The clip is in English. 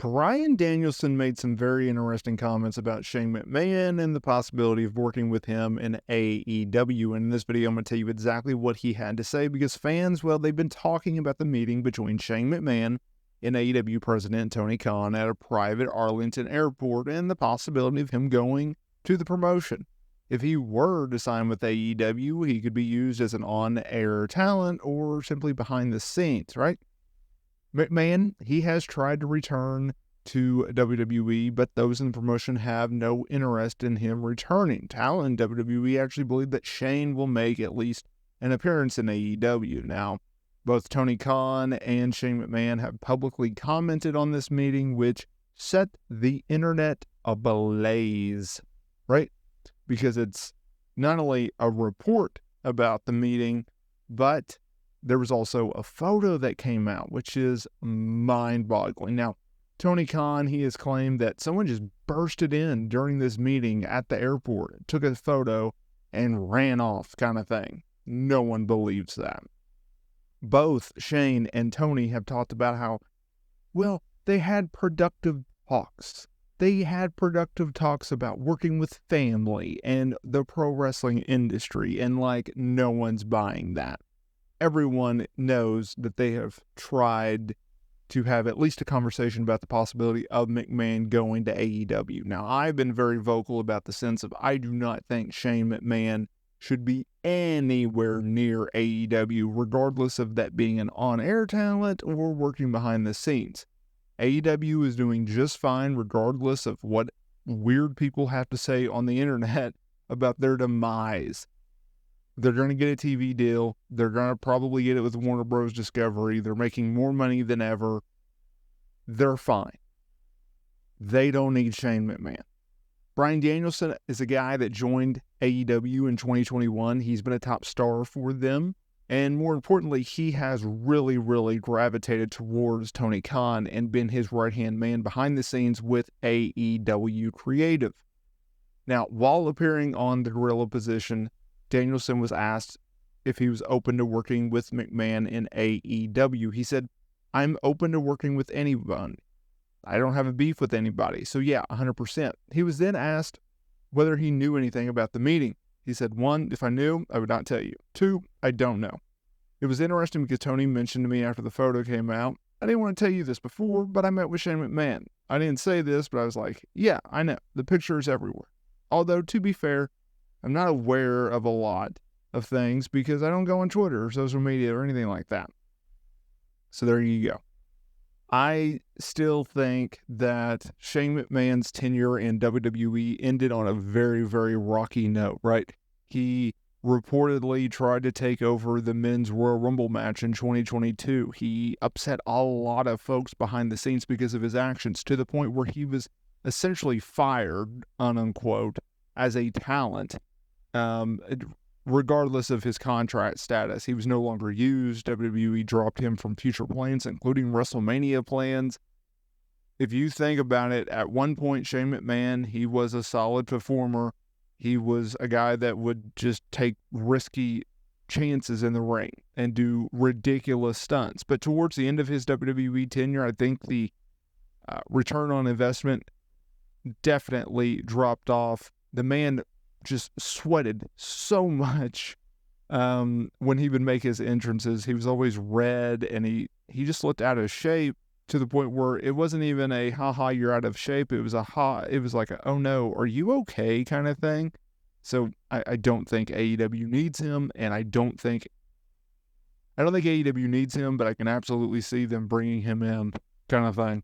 Bryan Danielson made some very interesting comments about Shane McMahon and the possibility of working with him in AEW. And in this video, I'm going to tell you exactly what he had to say because fans, well, they've been talking about the meeting between Shane McMahon and AEW president Tony Khan at a private Arlington airport and the possibility of him going to the promotion. If he were to sign with AEW, he could be used as an on-air talent or simply behind the scenes, right? McMahon, he has tried to return to WWE, but those in the promotion have no interest in him returning. Talent in WWE actually believe that Shane will make at least an appearance in AEW. Now, both Tony Khan and Shane McMahon have publicly commented on this meeting, which set the internet ablaze, right? Because it's not only a report about the meeting, but there was also a photo that came out, which is mind-boggling. Now, Tony Khan, he has claimed that someone just bursted in during this meeting at the airport, took a photo, and ran off kind of thing. No one believes that. Both Shane and Tony have talked about how, well, they had productive talks. They had productive talks about working with family and the pro wrestling industry, and no one's buying that. Everyone knows that they have tried to have at least a conversation about the possibility of McMahon going to AEW. Now, I've been very vocal about the sense of I do not think Shane McMahon should be anywhere near AEW, regardless of that being an on-air talent or working behind the scenes. AEW is doing just fine regardless of what weird people have to say on the internet about their demise. They're going to get a TV deal. They're going to probably get it with Warner Bros. Discovery. They're making more money than ever. They're fine. They don't need Shane McMahon. Bryan Danielson is a guy that joined AEW in 2021. He's been a top star for them. And more importantly, he has really, really gravitated towards Tony Khan and been his right-hand man behind the scenes with AEW Creative. Now, while appearing on the Gorilla position, Danielson was asked if he was open to working with McMahon in AEW. He said, "I'm open to working with anyone. I don't have a beef with anybody." So yeah, 100%. He was then asked whether he knew anything about the meeting. He said, 1, if I knew, I would not tell you. 2, I don't know. It was interesting because Tony mentioned to me after the photo came out, "I didn't want to tell you this before, but I met with Shane McMahon. I didn't say this, but I was like, yeah, I know. The picture is everywhere." Although, to be fair, I'm not aware of a lot of things because I don't go on Twitter or social media or anything like that. So there you go. I still think that Shane McMahon's tenure in WWE ended on a very, very rocky note, right? He reportedly tried to take over the men's Royal Rumble match in 2022. He upset a lot of folks behind the scenes because of his actions to the point where he was essentially fired, unquote, as a talent. Regardless of his contract status, he was no longer used. WWE dropped him from future plans, including WrestleMania plans. If you think about it, at one point, Shane McMahon, he was a solid performer. He was a guy that would just take risky chances in the ring and do ridiculous stunts. But towards the end of his WWE tenure, I think the return on investment definitely dropped off. The man just sweated so much when he would make his entrances. He was always red, and he just looked out of shape to the point where it wasn't even a "haha, you're out of shape." It was like a "oh no, are you okay" kind of thing. So I don't think AEW needs him, and I don't think AEW needs him, but I can absolutely see them bringing him in kind of thing.